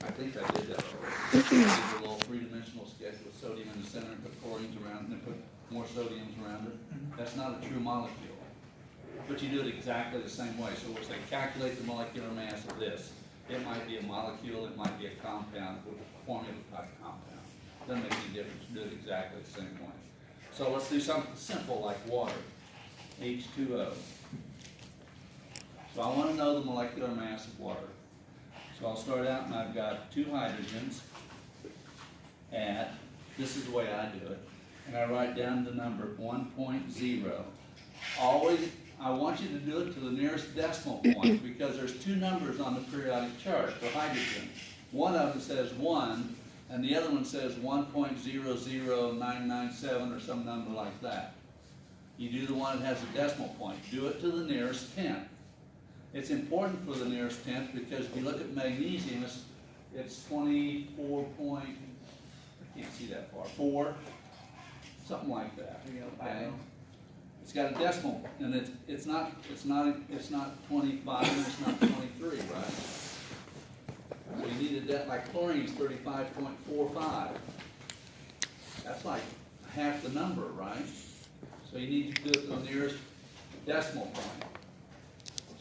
I think I did that already. I did a little three-dimensional sketch with sodium in the center and put chlorines around it and then put more sodiums around it. That's not a true molecule. But you do it exactly the same way. So once they calculate the molecular mass of this, it might be a molecule, it might be a compound, with a formula type compound. Doesn't make any difference. Do it exactly the same way. So let's do something simple like water, H2O. So I want to know the molecular mass of water. So I'll start out and I've got two hydrogens at, this is the way I do it, and I write down the number 1.0. Always, I want you to do it to the nearest decimal point because there's two numbers on the periodic chart for hydrogen. One of them says 1, and the other one says 1.00997 or some number like that. You do the one that has a decimal point. Do it to the nearest tenth. It's important for the nearest tenth because if you look at magnesium, it's 24 point, I can't see that far, 4, something like that. Okay? It's got a decimal, and it's not 25 and it's not 23, right? So you need a like chlorine's 35.45. That's like half the number, right? So you need to do it to the nearest decimal point.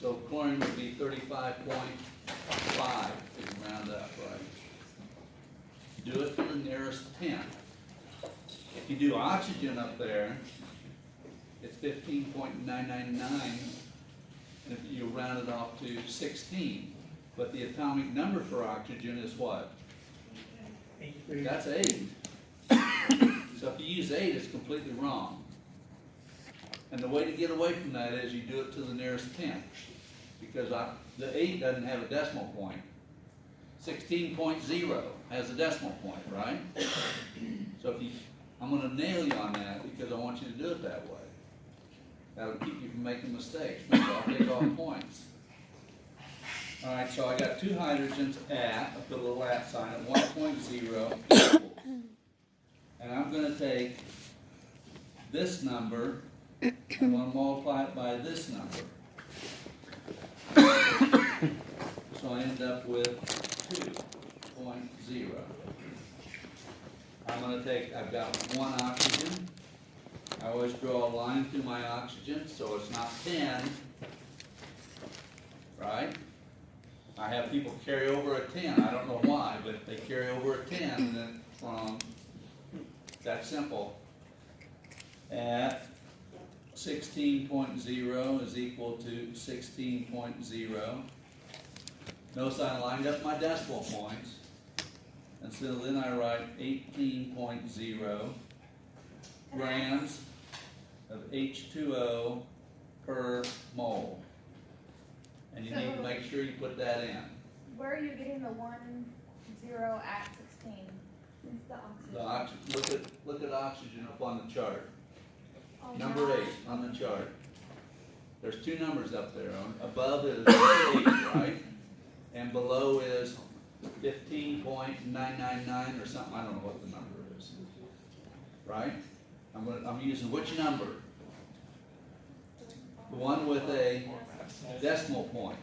So chlorine would be 35.5 if you round up, right? Do it to the nearest tenth. If you do oxygen up there, it's 15.999, and if you round it off to 16. But the atomic number for oxygen is what? 8. That's 8. So if you use 8, it's completely wrong. And the way to get away from that is you do it to the nearest tenth. Because the 8 doesn't have a decimal point. 16.0 has a decimal point, right? So if I'm going to nail you on that because I want you to do it that way. That'll keep you from making mistakes. Remember, I'll take off points. All right, so I got two hydrogens at, I put a little at sign at 1.0 equals. And I'm going to take this number, I'm going to multiply it by this number. So I end up with 2.0. I'm going to take, I've got one oxygen. I always draw a line through my oxygen, so it's not 10, right? I have people carry over a 10. I don't know why, but they carry over a 10, and then from that simple. At 16.0 is equal to 16.0. Notice I lined up my decimal points, and so then I write 18.0 grams of H2O per mole. And you need to make sure you put that in. Where are you getting the 1, 0 at 16? It's the oxygen. Look at oxygen up on the chart. Oh, Number no. 8 on the chart. There's two numbers up there. Above is 8, right? And below is 15.999 or something. I don't know what the number is. Right? I'm using which number? The one with a decimal point.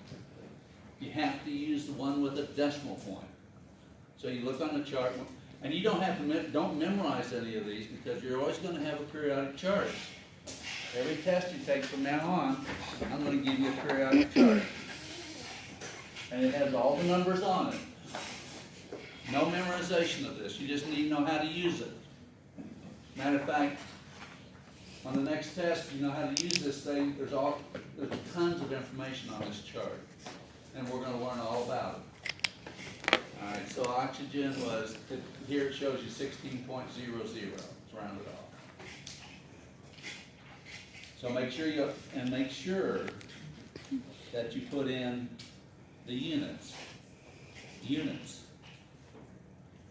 You have to use the one with a decimal point. So you look on the chart, and you don't have to don't memorize any of these because you're always going to have a periodic chart. Every test you take from now on, I'm going to give you a periodic chart. And it has all the numbers on it. No memorization of this. You just need to know how to use it. Matter of fact, on the next test, you know how to use this thing. There's tons of information on this chart. And we're going to learn all about it. All right, so oxygen was, here it shows you 16.00. It's rounded off. So make sure that you put in the units.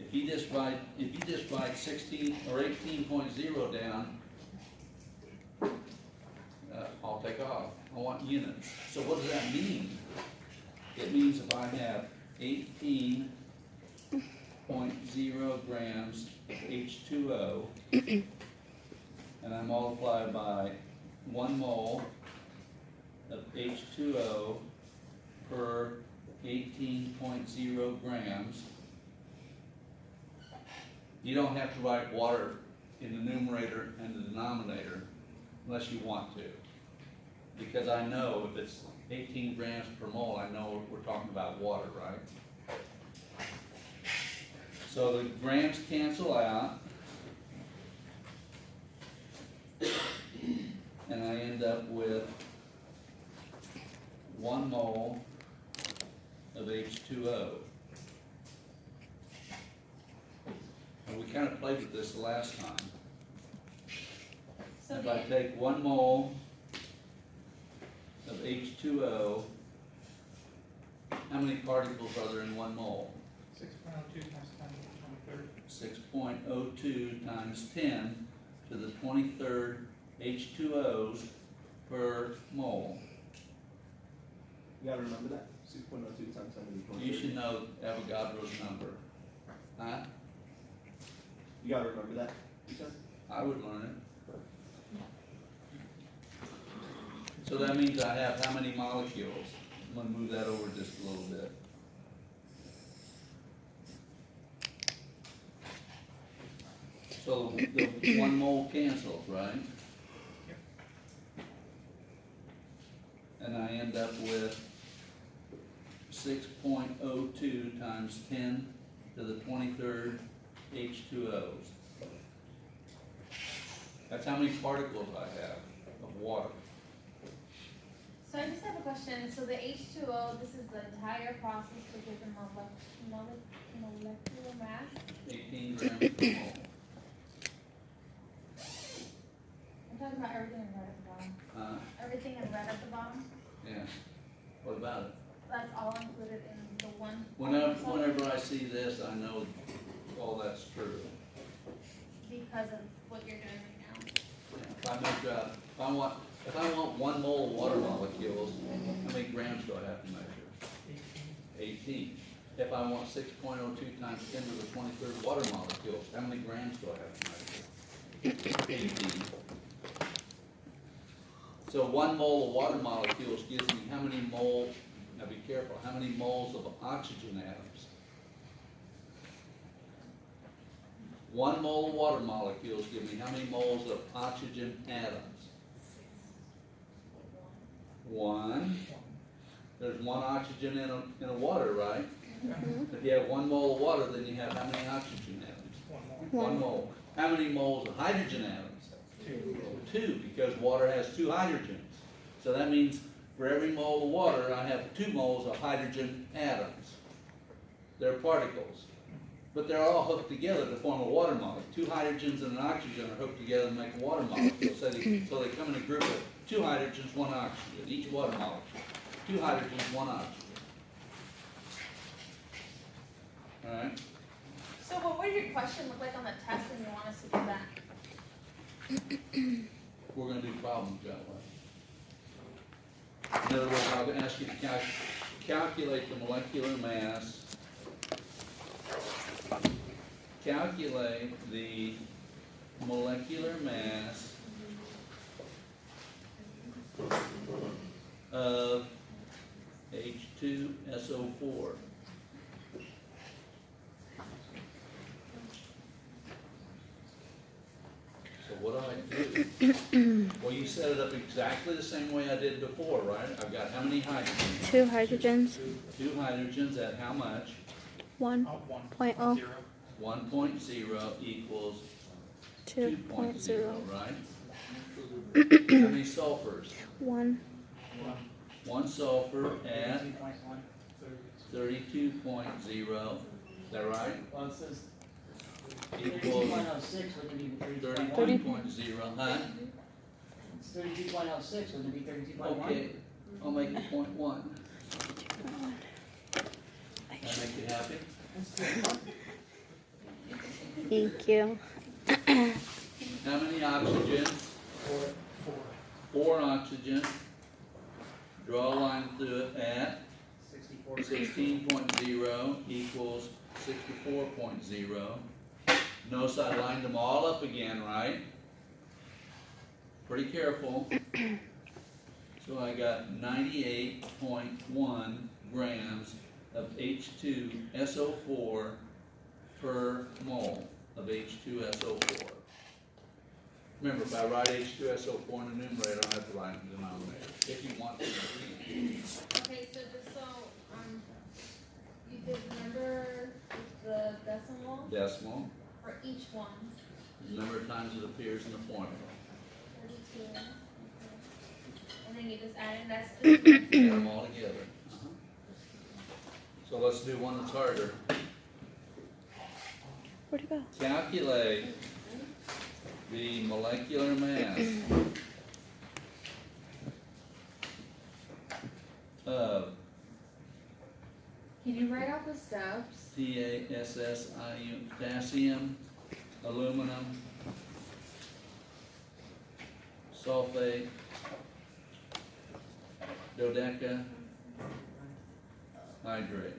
If you just write 16 or 18.0 down, I'll take off. I want units. So what does that mean? It means if I have 18.0 grams of H2O and I multiply by 1 mole of H2O per 18.0 grams, You don't have to write water in the numerator and the denominator unless you want to. Because I know if it's 18 grams per mole, I know we're talking about water, right? So the grams cancel out. And I end up with 1 mole of H2O. And we kind of played with this the last time. So If I take 1 mole of H2O, how many particles are there in 1 mole? 6.02 times 10 to the 23rd. 6.02 times 10 to the 23rd H2Os per mole. You gotta remember that. 6.02 times 10 to the 23rd. You should know Avogadro's number. Huh? You gotta remember that. You said? I would learn it. So that means I have how many molecules? I'm gonna move that over just a little bit. So the 1 mole cancels, right? And I end up with 6.02 times 10 to the 23rd H2Os. That's how many particles I have of water. So I just have a question. So the H2O, this is the entire process to give them molecular mass. 18 grams per mole. I'm talking about everything in red at the bottom. Everything in red at the bottom. Yeah. What about it? That's all included in the one. Whenever I see this, I know all that's true. Because of what you're doing right now. Yeah, if I want 1 mole of water molecules, how many grams do I have to measure? 18. If I want 6.02 times 10 to the 23rd water molecules, how many grams do I have to measure? 18. So 1 mole of water molecules gives me how many moles, now be careful, how many moles of oxygen atoms? 1 mole of water molecules give me how many moles of oxygen atoms? 1. There's 1 oxygen in a water, right? Mm-hmm. If you have 1 mole of water, then you have how many oxygen atoms? 1 mole. How many moles of hydrogen atoms? 2, because water has 2 hydrogens. So that means for every mole of water, I have 2 moles of hydrogen atoms. They're particles. But they're all hooked together to form a water molecule. 2 hydrogens and an oxygen are hooked together to make a water molecule. So they come in a group of 2 hydrogens, 1 oxygen, each water molecule. 2 hydrogens, 1 oxygen. All right? So what would your question look like on the test when you want us to do that? We're going to do problems that way. In other words, I'll ask you to calculate the molecular mass. Calculate the molecular mass of H2SO4. So what do I do? Well, you set it up exactly the same way I did before, right? I've got how many hydrogens? 2 hydrogens. 2 hydrogens at how much? 1.0. 1.0 equals 2.0. 2.0, right? How many sulfurs? 1. 1 sulfur at 32.0. Is that right? Well, it says Equals 32.06, wouldn't it be 31.0, huh? It's 32.06, wouldn't it be 32.1? Okay, I'll make it 0.1. That make you happy? Thank you. How many oxygens? 4 oxygen. Draw a line through it at 16.0 equals 64.0. Notice I lined them all up again, right? Pretty careful. So I got 98.1 grams of H2SO4 per mole. of H2SO4. Remember, if I write H2SO4 in the numerator, I have to write it in the denominator, if you want to. Okay, so just so, you did remember the decimal for each one, The number of times it appears in the formula. 32, okay. And then you just add in, that's just. Add them all together. So let's do one that's harder. Where'd it go? Calculate the molecular mass of Can you write out the steps? PASSIUM, potassium, aluminum, sulfate, dodeca, hydrate.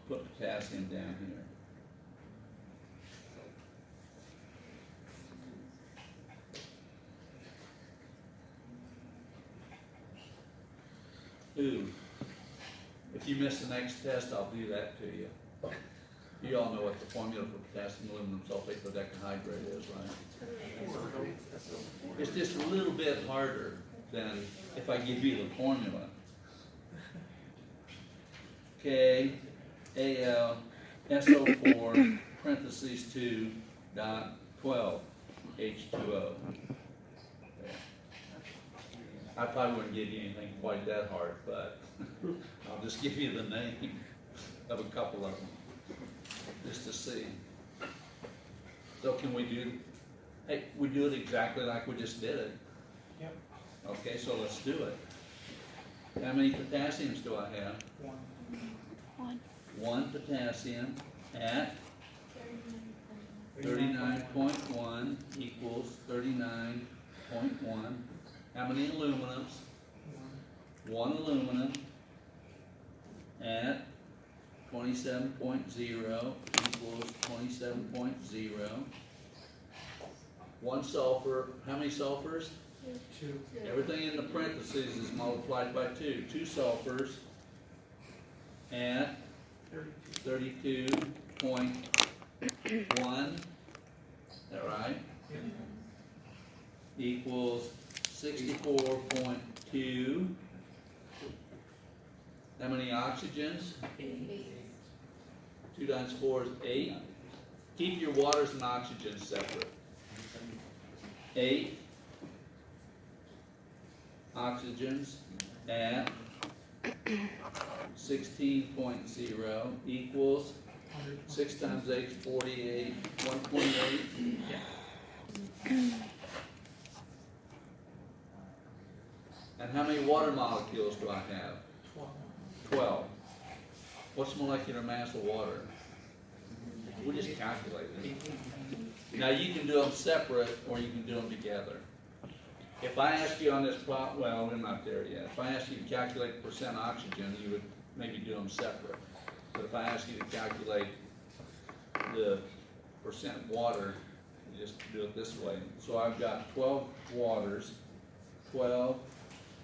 Put potassium down here. Ooh, if you miss the next test, I'll do that to you. You all know what the formula for potassium aluminum sulfate dodecahydrate is, right? It's just a little bit harder than if I give you the formula. KAlSO4 parentheses 2 dot 12 H2O. I probably wouldn't give you anything quite that hard, but I'll just give you the name of a couple of them, just to see. So can we do, hey, we do it exactly like we just did it? Yep. Okay, so let's do it. How many potassiums do I have? One. One potassium at 39.1 equals 39.1. How many aluminums? One aluminum at 27.0 equals 27.0. One sulfur, how many sulfurs? 2. Everything in the parentheses is multiplied by 2. 2 sulfurs at 32.1. Is that right? Equals 64.2. How many oxygens? 2 times 4 is 8. Keep your waters and oxygens separate. 8 oxygens at 16.0 equals 6 times 8 is 48, 128. And how many water molecules do I have? 12. What's the molecular mass of water? We just calculate it. Now you can do them separate or you can do them together. If I ask you on this problem, well, we're not there yet. If I ask you to calculate percent oxygen, you would maybe do them separate. But if I ask you to calculate the percent water, you just do it this way. So I've got 12 waters, 12,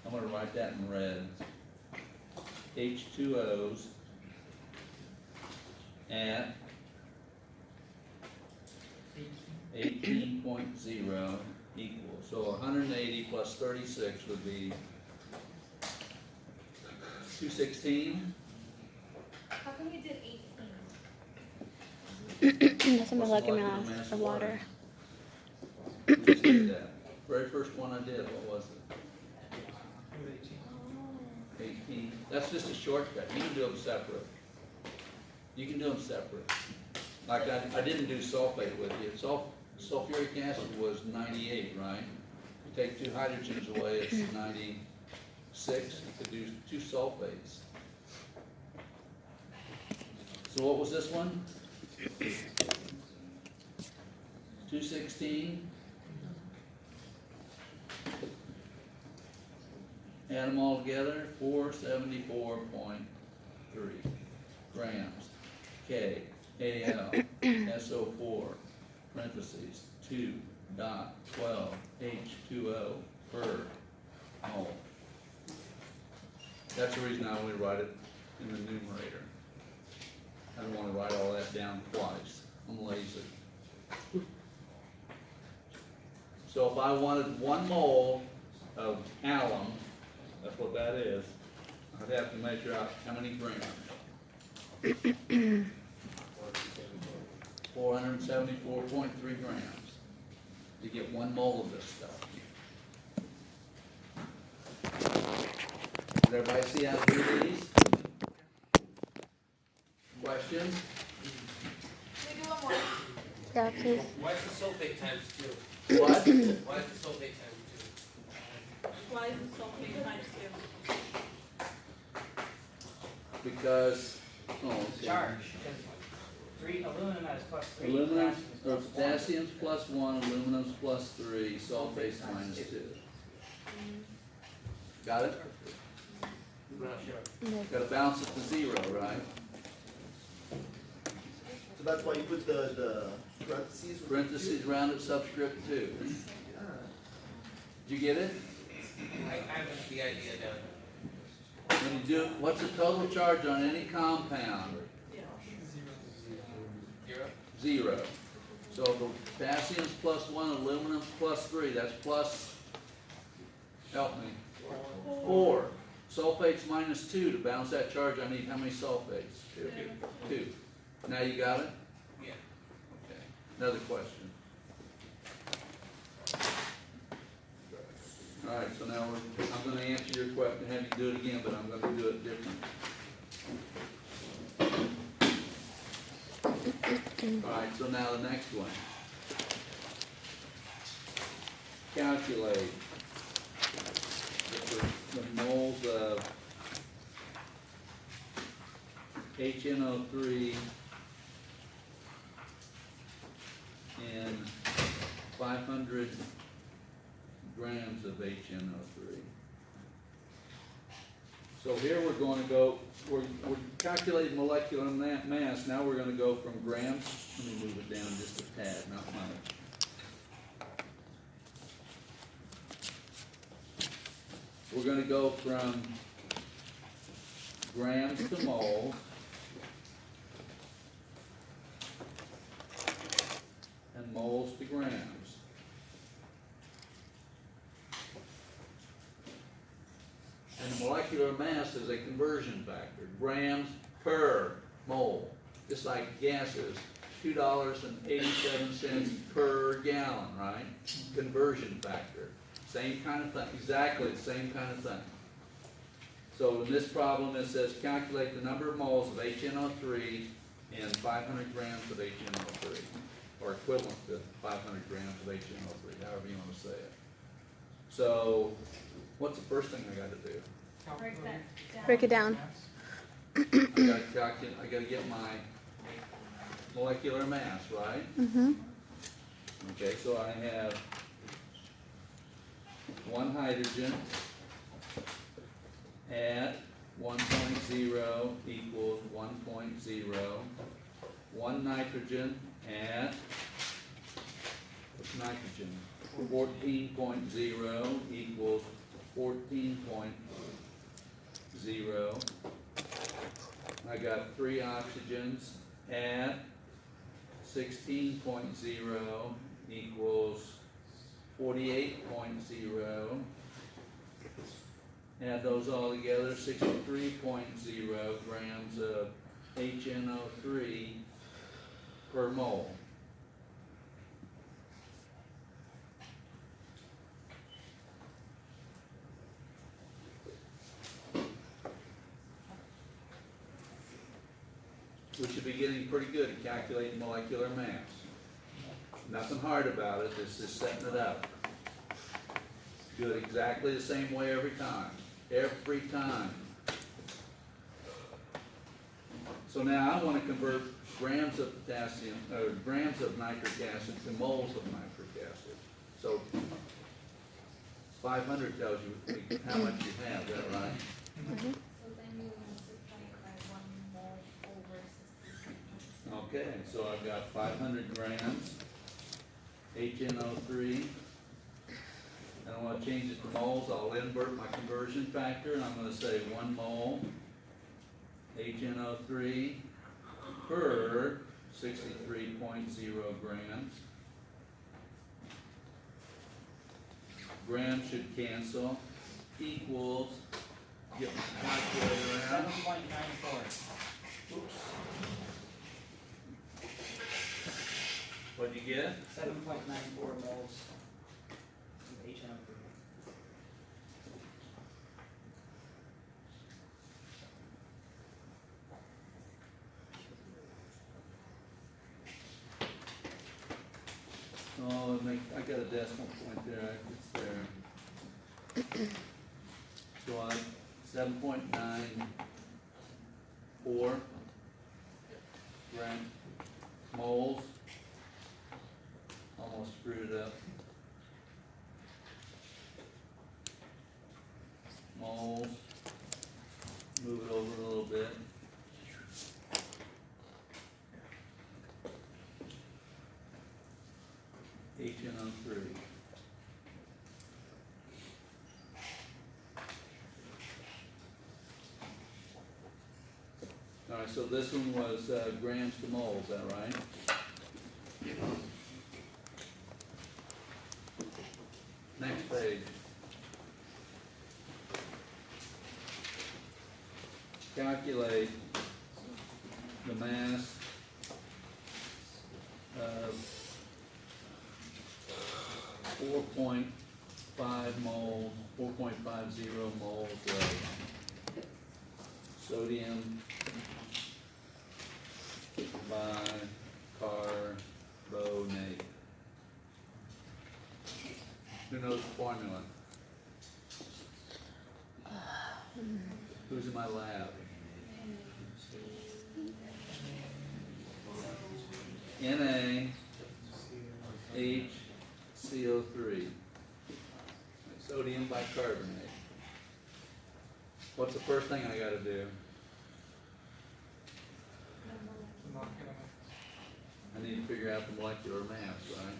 I'm going to write that in red, H2Os at 18.0 equals. So 180 plus 36 would be 216. How come you did 18? That's a molecular mass of water. We just did that. Very first one I did, what was it? 18. That's just a shortcut. You can do them separate. You can do them separate. Like I didn't do sulfate with you. Sulfuric acid was 98, right? You take 2 hydrogens away, it's 96. You could do 2 sulfates. So what was this one? 216. Add them all together, 474.3 grams. KAlSO4 parentheses 2 dot 12 H2O per mole. That's the reason I only write it in the numerator. I don't wanna write all that down twice, I'm lazy. So if I wanted 1 mole of alum, that's what that is, I'd have to measure out how many grams? 474.3 grams to get 1 mole of this stuff. Did everybody see how to do these? Questions? Can we do one more? Yeah, please. Why is the sulfate times 2? What? Why is the sulfate times 2? Why is the sulfate times 2? Because, oh, let's see. Charge, because 3, aluminum has plus 3. Aluminum, potassium is or plus 1. potassium's plus 1, aluminum's plus 3, sulfate's minus 2. Got it? I'm not sure. Gotta balance it to 0, right? So that's why you put the parentheses. with Parentheses rounded subscript 2. Yeah. Did you get it? I have the idea down. When you do, what's the total charge on any compound? 0? 0. So the potassium's plus 1, aluminum's plus 3, that's plus, help me, 4. Sulfate's minus 2. To balance that charge, I need how many sulfates? 2. Now you got it? Yeah. Okay. Another question. All right, so now I'm going to answer your question, have you do it again, but I'm going to do it different. All right, so now the next one. Calculate the moles of HNO3 and 500 grams of HNO3. So here we're going to go, we're calculating molecular mass, now we're going to go from grams, let me move it down just a tad, not much. We're going to go from grams to moles, and moles to grams. And molecular mass is a conversion factor, grams per mole. Just like gases, $2.87 per gallon, right? Conversion factor. Same kind of thing, exactly the same kind of thing. So in this problem, it says calculate the number of moles of HNO3 and 500 grams of HNO3, or equivalent to 500 grams of HNO3, however you want to say it. So, what's the first thing I got to do? Break that down. Break it down. I got to get my molecular mass, right? Mm-hmm. Okay, so I have 1 hydrogen at 1.0 equals 1.0. 1 nitrogen at, what's nitrogen? 14.0 equals 14.0. I got 3 oxygens at 16.0 equals 48.0. Add those all together, 63.0 grams of HNO3 per mole. We should be getting pretty good at calculating molecular mass. Nothing hard about it, it's just setting it up. Do it exactly the same way every time. Every time. So now I want to convert grams of potassium, or grams of nitric acid to moles of nitric acid. So 500 tells you how much you have, is that right? So then you multiply it by 1 mole over 60. Okay, so I've got 500 grams HNO3. And I want to change it to moles. I'll invert my conversion factor, and I'm going to say 1 mole HNO3 per 63.0 grams. Grams should cancel, equals, get my calculator out. 7.94. What'd you get? 7.94 moles of HNO3. Oh, I got a decimal point there, it's there. So I, 7.94 gram moles. Almost screwed it up. Moles. Move it over a little bit. HNO3. Alright, so this one was grams to moles, is that right? Next page. Calculate the mass of 4.5 moles, 4.50 moles of sodium bicarbonate. Who knows the formula? Who's in my lab? NaHCO3. Sodium bicarbonate. What's the first thing I gotta do? I need to figure out the molecular mass, right?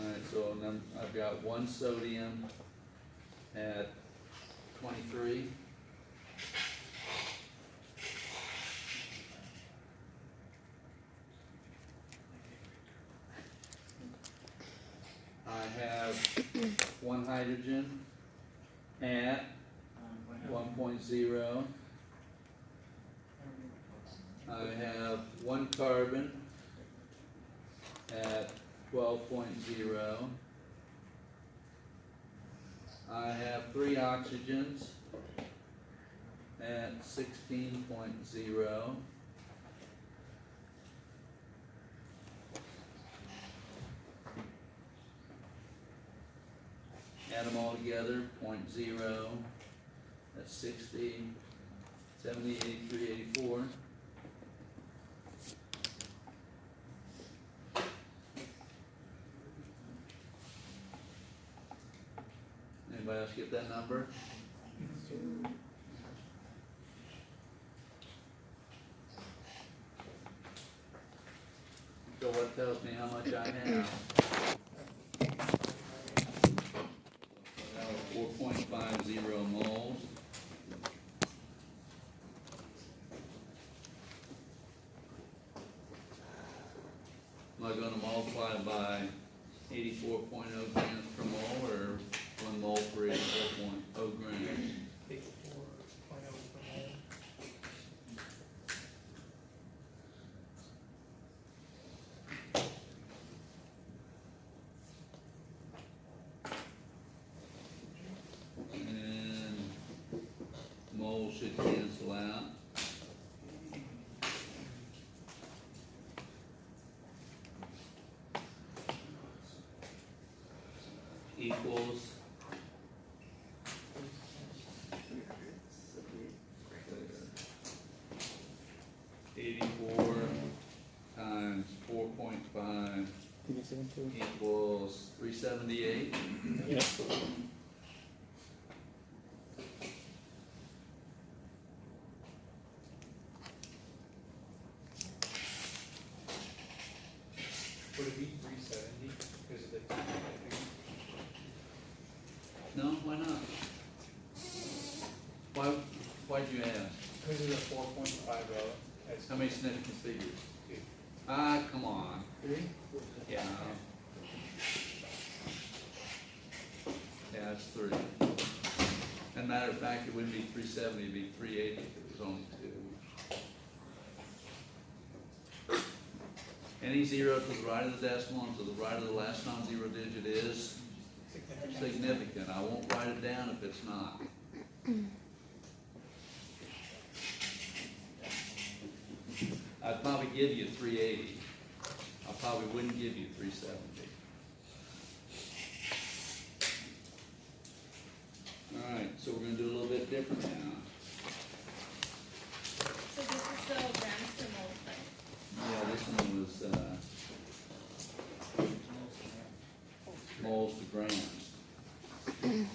Alright, so then I've got one sodium at 23. I have one hydrogen at 1.0. I have one carbon at 12.0. I have three oxygens at 16.0. Add them all together, 0.0, that's 60, 70, 83, 84. Anybody else get that number? So what tells me how much I have? 4.50 moles. Am I going to multiply by 84.0 grams per mole, or 1 mole per 84.0 grams? 84.0 per mole. And moles should cancel out. Equals 84 times 4.5 equals 378. Would it be 370 because of the No, why not? Why'd you ask? because of the 4.50? How many significant figures? Ah, come on. Yeah. Yeah, it's 3. As a matter of fact, it wouldn't be 370, it'd be 380 if it was only 2. Any zero to the right of the decimal and to the right of the last non-zero digit is significant. I won't write it down if it's not. I'd probably give you 380. I probably wouldn't give you 370. All right, so we're gonna do a little bit different now. So this is still grams to moles, right? Yeah, this one was, moles to grams. Is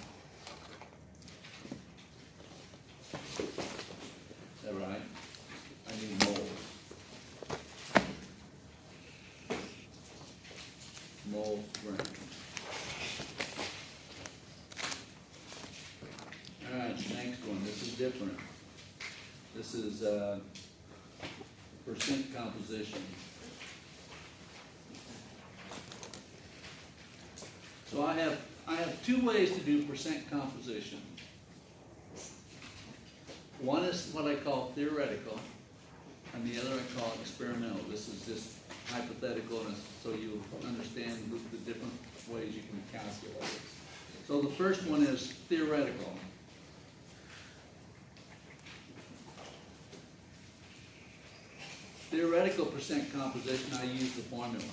that right? I need moles. Moles to grams. All right, next one, this is different. This is, percent composition. So I have 2 ways to do percent composition. One is what I call theoretical, and the other I call experimental. This is just hypothetical, and so you understand the different ways you can calculate it. So the first one is theoretical. Theoretical percent composition, I use the formula.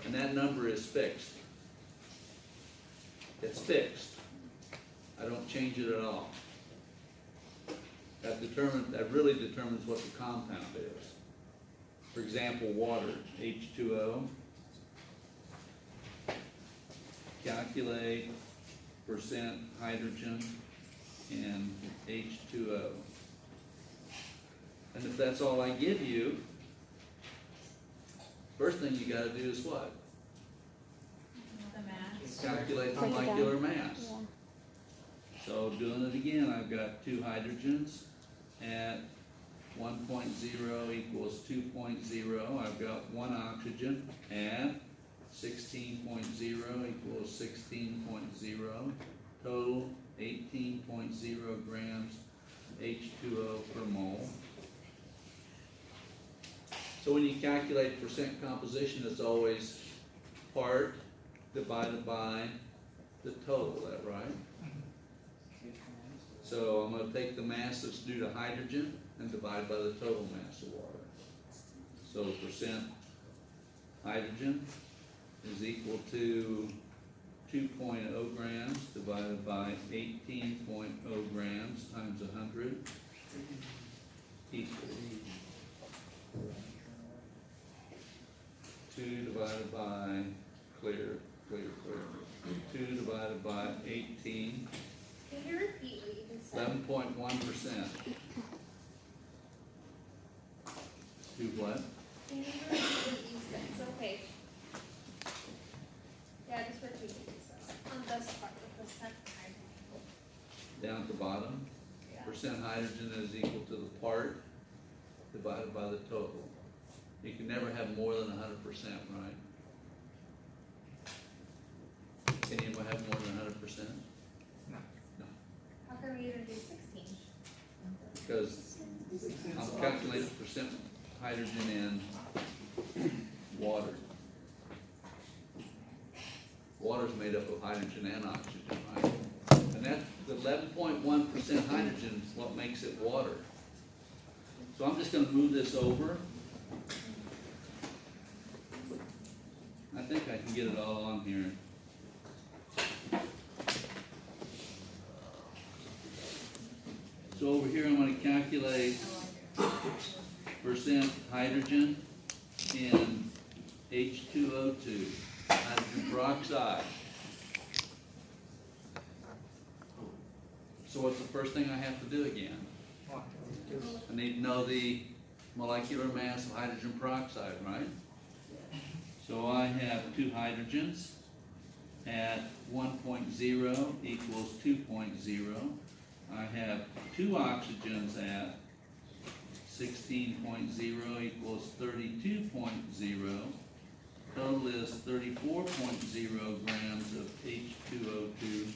And that number is fixed. It's fixed. I don't change it at all. That really determines what the compound is. For example, water, H2O. Calculate percent hydrogen and H2O. And if that's all I give you, first thing you gotta do is what? The mass. Calculate the Break it down. molecular mass. Yeah. So doing it again, I've got 2 hydrogens at 1.0 equals 2.0. I've got 1 oxygen at 16.0 equals 16.0. Total 18.0 grams H2O per mole. So when you calculate percent composition, it's always part divided by the total, is that right? So I'm gonna take the mass that's due to hydrogen and divide by the total mass of water. So percent hydrogen is equal to 2.0 grams divided by 18.0 grams times 100 equals 2 divided by, clear, 2 divided by 18, Can you repeat what you just said? 11.1%. Do what? Can you repeat what you said? It's okay. Yeah, just repeat what you said. On this part, the percent hydrogen. Down at the bottom, Yeah. percent hydrogen is equal to the part divided by the total. You can never have more than 100%, right? Can you ever have more than 100%? How come you didn't do 16? Because I'm calculating percent hydrogen in water. Water's made up of hydrogen and oxygen, right? And that, the 11.1% hydrogen is what makes it water. So I'm just gonna move this over. I think I can get it all on here. So over here, I'm gonna calculate percent hydrogen in H2O2, hydrogen peroxide. So what's the first thing I have to do again? I need to know the molecular mass of hydrogen peroxide, right? So I have 2 hydrogens at 1.0 equals 2.0. I have 2 oxygens at 16.0 equals 32.0. Total is 34.0 grams of H2O2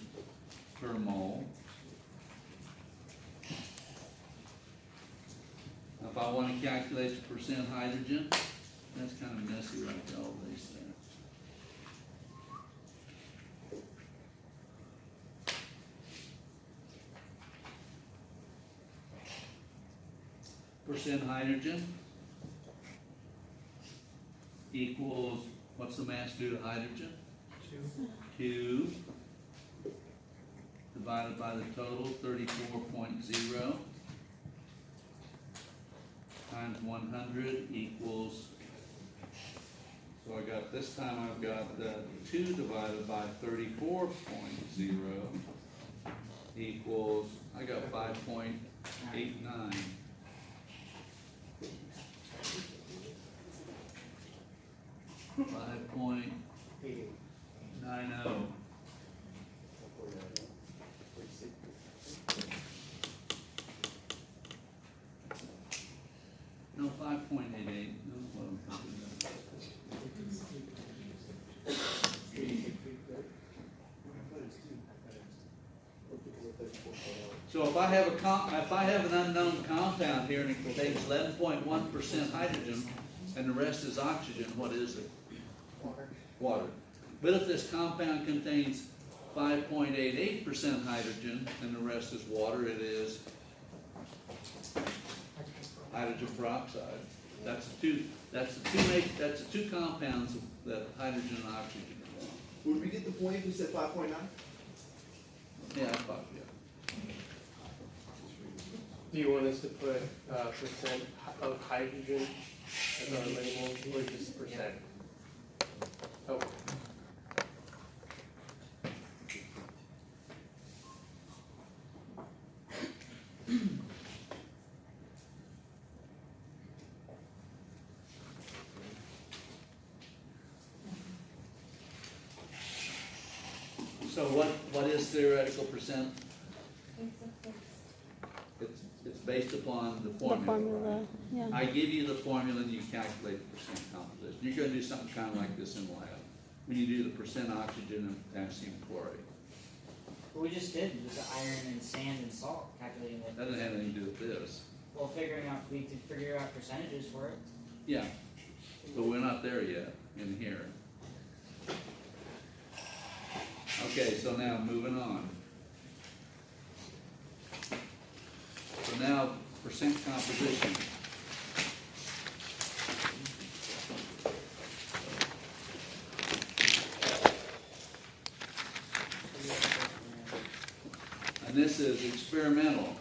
per mole. Now, if I want to calculate the percent hydrogen, that's kind of messy right there, all these things. Percent hydrogen equals, what's the mass due to hydrogen? 2 divided by the total, 34.0 times 100 equals, so I got, this time I've got 2 divided by 34.0 equals, I got 5.89. $5.90. No, 5.88. No, what I'm thinking of. So if I have an unknown compound here and it contains 11.1% hydrogen and the rest is oxygen, what is it? Water. But if this compound contains 5.88% hydrogen and the rest is water, it is hydrogen peroxide. That's the two compounds that hydrogen and oxygen are on. Would we get the point if we said 5.9? Yeah, I thought, yeah. Do you want us to put percent of hydrogen as our label, or just percent? Oh, So what is theoretical percent? It's based upon the The formula. formula, Right? yeah. I give you the formula and you calculate the percent composition. You're gonna do something kind of like this in the lab. When you do the percent oxygen and potassium chloride. What we just did was the iron and sand and salt, calculating it. That doesn't have anything to do with this. Well, we could figure out percentages for it. Yeah, but we're not there yet in here. Okay, so now moving on. So now percent composition. And this is experimental.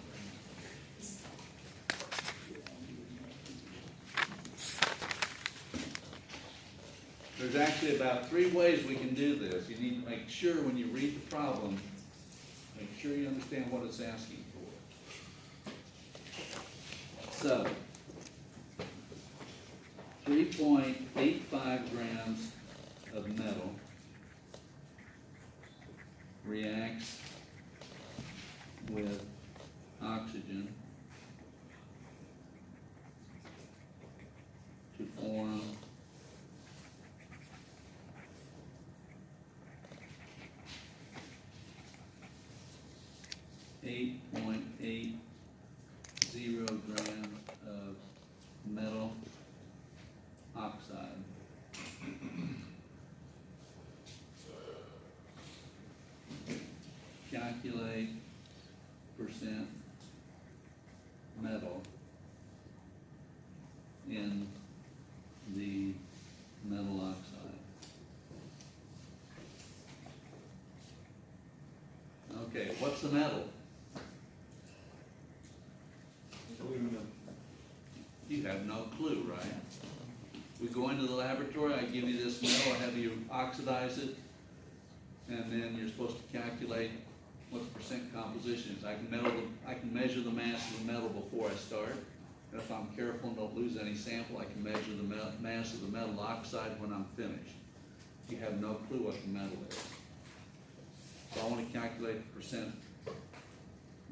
There's actually about 3 ways we can do this. You need to make sure when you read the problem, make sure you understand what it's asking for. So, 3.85 grams of metal reacts with oxygen to form 8.80 grams of metal oxide. Calculate percent metal in the metal oxide. Okay, what's the metal? You have no clue, right? We go into the laboratory, I give you this metal, I have you oxidize it, and then you're supposed to calculate what the percent composition is. I can measure the mass of the metal before I start, and if I'm careful and don't lose any sample, I can measure the mass of the metal oxide when I'm finished. You have no clue what the metal is. So I want to calculate the percent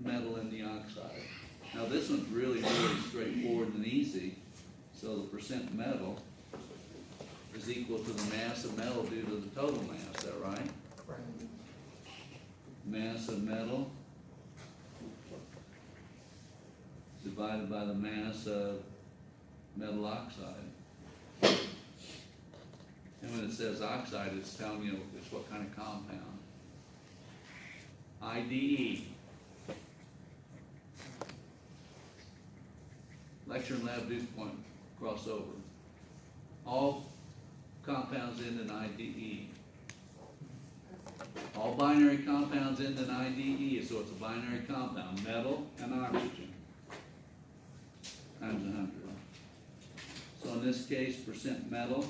metal in the oxide. Now, this one's really, really straightforward and easy. So the percent metal is equal to the mass of metal due to the total mass, is that right? Mass of metal divided by the mass of metal oxide. And when it says oxide, it's telling you it's what kind of compound. IDE. Lecture and lab Duke point crossover. All compounds end in IDE. All binary compounds end in IDE, so it's a binary compound, metal and oxygen, times 100. So in this case, percent metal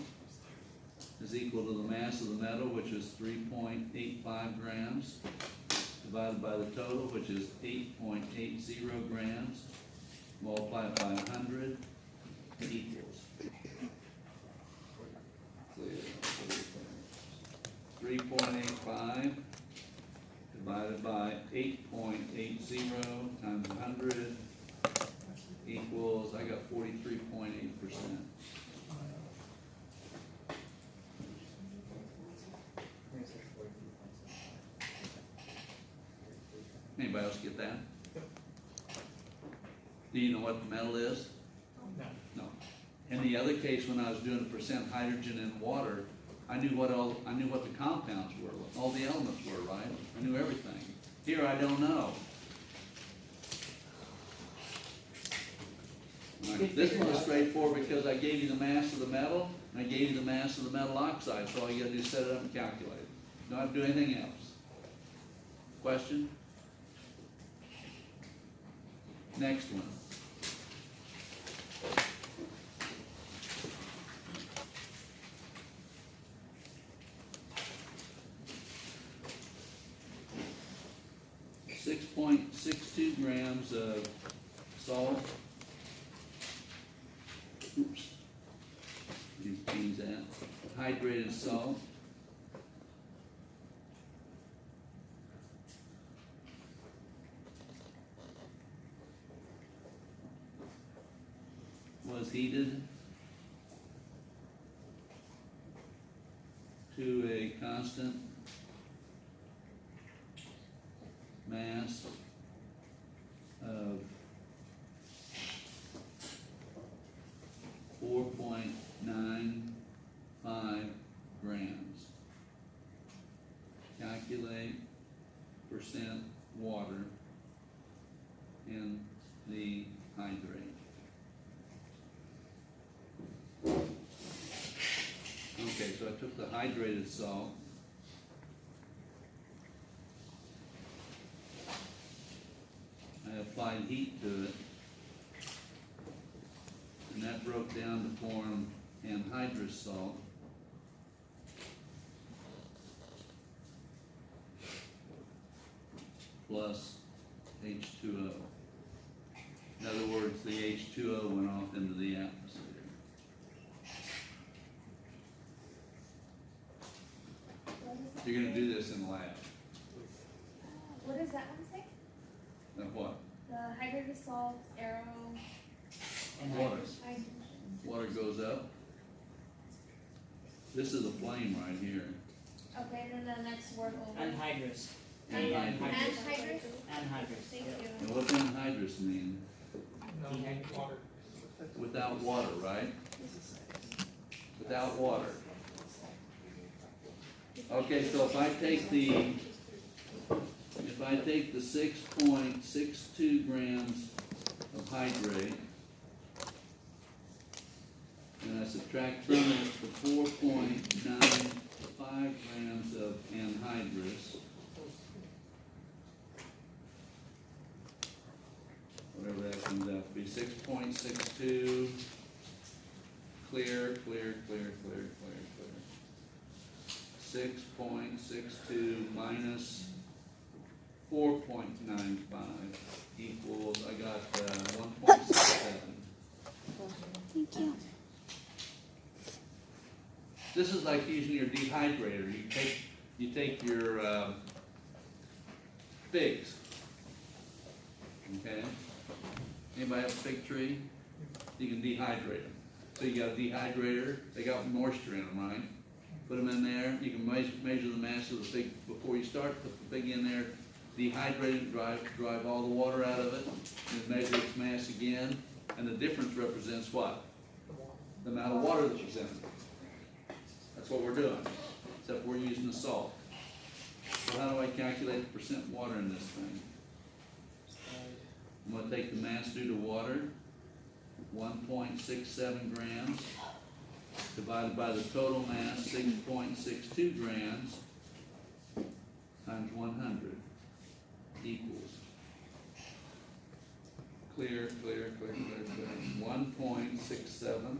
is equal to the mass of the metal, which is 3.85 grams, divided by the total, which is 8.80 grams, multiply it by 100, equals 3.85 divided by 8.80 times 100 equals, I got 43.8%. Anybody else get that? Do you know what the metal is? No. In the other case, when I was doing the percent hydrogen in water, I knew what the compounds were, what all the elements were, right? I knew everything. Here, I don't know. Right. This one is straightforward because I gave you the mass of the metal, and I gave you the mass of the metal oxide, so all you gotta do is set it up and calculate it. Don't have to do anything else. Question? Next one. .62 grams of salt. Oops. Change that. Hydrated salt. Was heated to a constant mass of 4.95 grams. Calculate percent water in the hydrate. Okay, so I took the hydrated salt, I applied heat to it, and that broke down to form anhydrous salt. Plus H2O. In other words, the H2O went off into the atmosphere. You're gonna do this in the lab. What does that one say? Now what? The hydrated salt, arrow, And Water. hydrogen. Water goes up. This is a flame right here. Okay, and then the next word over. Anhydrous. Anhydrous. Anhydrous? Anhydrous. Thank you. And what does anhydrous mean? Water. Without water, right? Without water. Okay, so if I take the 6.62 grams of hydrate, and I subtract from it the 4.95 grams of anhydrous, whatever that comes out to be, 6.62, clear. 6.62 minus 4.95 equals, I got 1.67. Thank you. This is like using your dehydrator. You take your figs, okay? Anybody have a fig tree? You can dehydrate them. So you got a dehydrator, they got moisture in them, right? Put them in there, you can measure the mass of the fig before you start, put the fig in there, dehydrate it, drive all the water out of it, and measure its mass again, and the difference represents what? The amount of water that was in it. That's what we're doing, except we're using the salt. So how do I calculate the percent water in this thing? I'm gonna take the mass due to water, 1.67 grams, divided by the total mass, 6.62 grams, times 100, equals. Clear. 1.67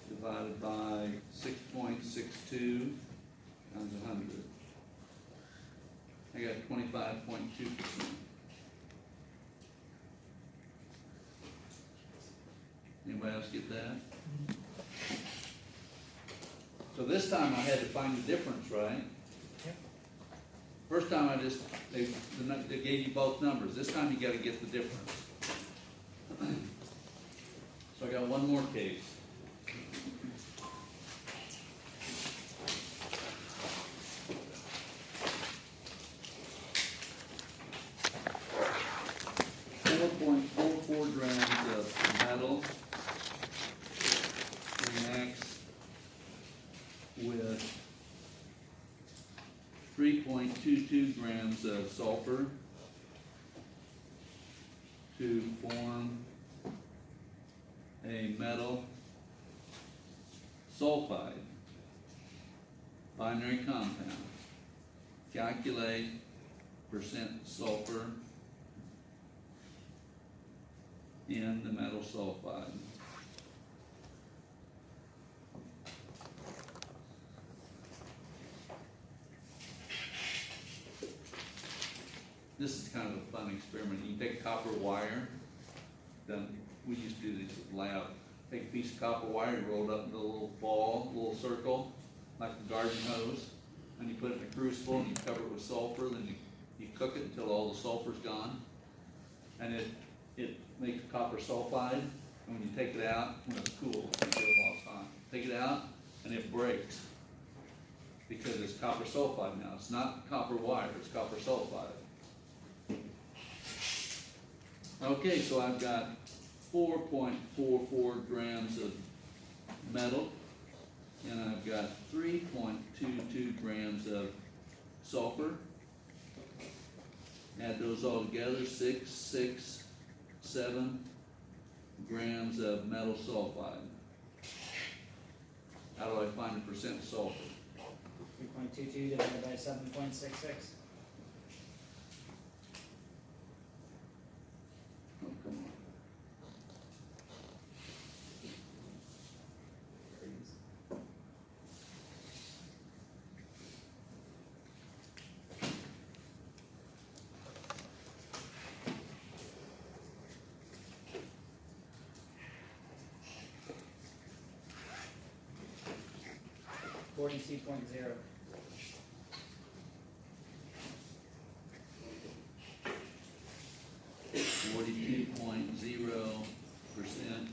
divided by 6.62 times 100. I got 25.2%. Anybody else get that? So this time I had to find the difference, right? First time they gave you both numbers. This time you gotta get the difference. So I got one more case. .44 grams of metal reacts with 3.22 grams of sulfur to form a metal sulfide binary compound. Calculate percent sulfur in the metal sulfide. This is kind of a fun experiment. You take copper wire, then we used to do this with lab. Take a piece of copper wire, roll it up into a little ball, a little circle, like a garden hose, and you put it in a crucible and you cover it with sulfur, then you cook it until all the sulfur's gone. And it makes copper sulfide, and when you take it out, when it's cool, you get it while it's hot. Take it out, and it breaks. Because it's copper sulfide now. It's not copper wire, it's copper sulfide. Okay, so I've got 4.44 grams of metal, and I've got 3.22 grams of sulfur. Add those all together, 7 grams of metal sulfide. How do I find the percent sulfur? 3.22 divided by 7.66. Oh, come on. .0. 42.0%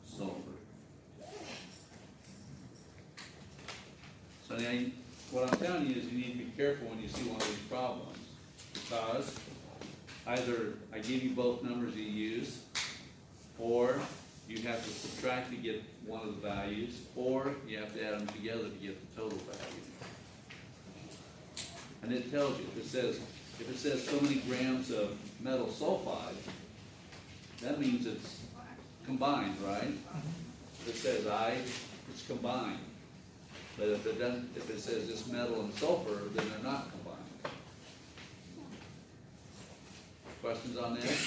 sulfur. So now, what I'm telling you is you need to be careful when you see one of these problems, because either I give you both numbers you use, or you have to subtract to get one of the values, or you have to add them together to get the total value. And it tells you, if it says so many grams of metal sulfide, that means it's combined, right? If it says it's combined. But if it says just metal and sulfur, then they're not combined. Questions on that?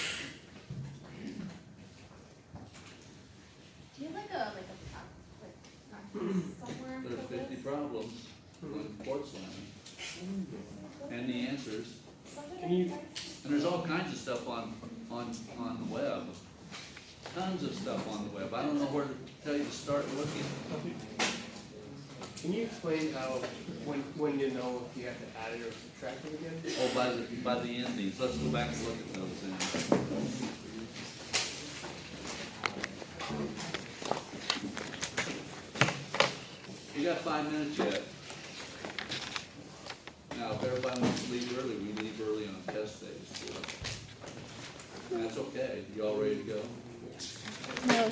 Do you have like a somewhere? There's 50 problems on porcelain, and the answers. And there's all kinds of stuff on the web. Tons of stuff on the web. I don't know where to tell you to start looking. Can you explain how, when you know if you have to add it or subtract it again? Oh, by the endings, let's go back and look at those then. We got 5 minutes yet. Now, if everybody wants to leave early, we leave early on test days. That's okay. You all ready to go? No.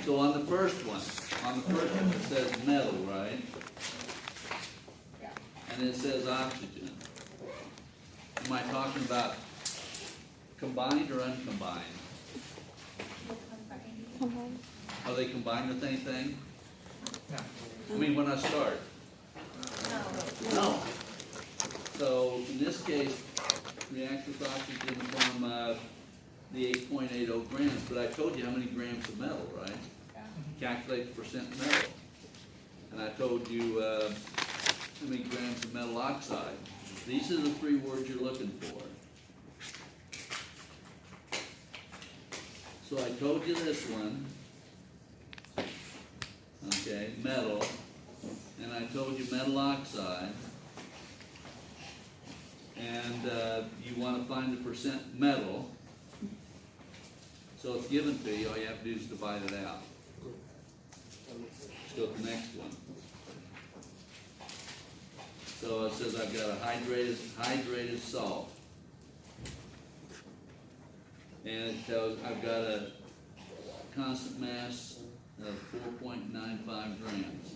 So on the first one, it says metal, right? Yeah. And it says oxygen. Am I talking about combined or uncombined? Come on. Are they combined with anything? I mean, when I start? No. No. So in this case, reacts with oxygen to form the 8.80 grams, but I told you how many grams of metal, right? Yeah. Calculate the percent metal. And I told you how many grams of metal oxide. These are the 3 words you're looking for. So I told you this one, okay, metal, and I told you metal oxide, and you want to find the percent metal. So it's given to you, all you have to do is divide it out. Let's go to the next one. So it says I've got a hydrated salt. And it tells, I've got a constant mass of 4.95 grams.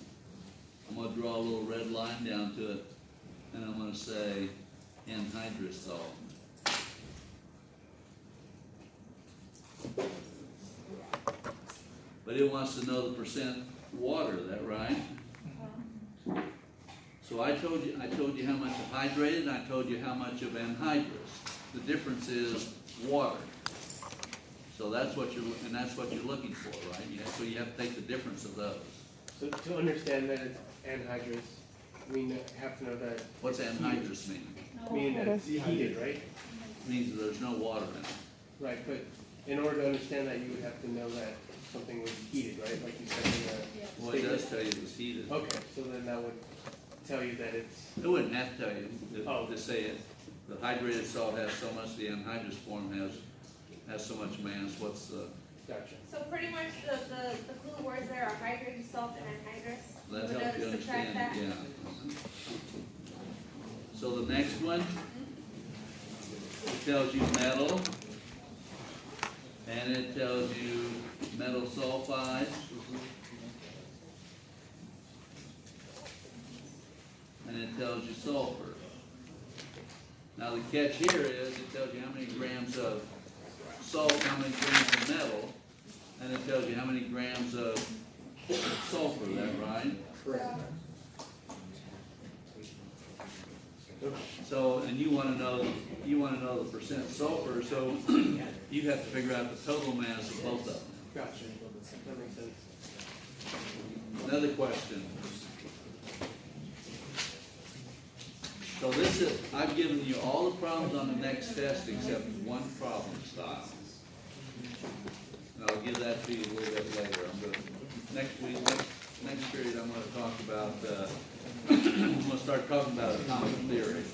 I'm gonna draw a little red line down to it, and I'm gonna say anhydrous salt. But it wants to know the percent water, is that right? So I told you how much of hydrated, and I told you how much of anhydrous. The difference is water. So that's what you're looking for, right? So you have to take the difference of those. So to understand that it's anhydrous, we have to know that. What's anhydrous mean? Meaning that it's heated, right? Means that there's no water in it. Right, but in order to understand that, you would have to know that something was heated, right? Like you said in the Well, it does tell you it was heated. Okay, so then that would tell you that it's, It wouldn't have to tell you Oh. to say it. The hydrated salt has so much, the anhydrous form has so much mass. What's the, gotcha. So pretty much the clue words there are hydrated salt and anhydrous. that Would helps you subtract understand, that? yeah. So the next one, it tells you metal, and it tells you metal sulfide, and it tells you sulfur. Now the catch here is it tells you how many grams of salt, how many grams of metal, and it tells you how many grams of sulfur, is that right? Correct. So, and you wanna know the percent sulfur, so you have to figure out the total mass of both of them. Gotcha. That makes sense. Another question. So this is, I've given you all the problems on the next test except one problem style. And I'll give that to you a little bit later. Next week, next period, I'm gonna talk about, I'm gonna start talking about atomic theory.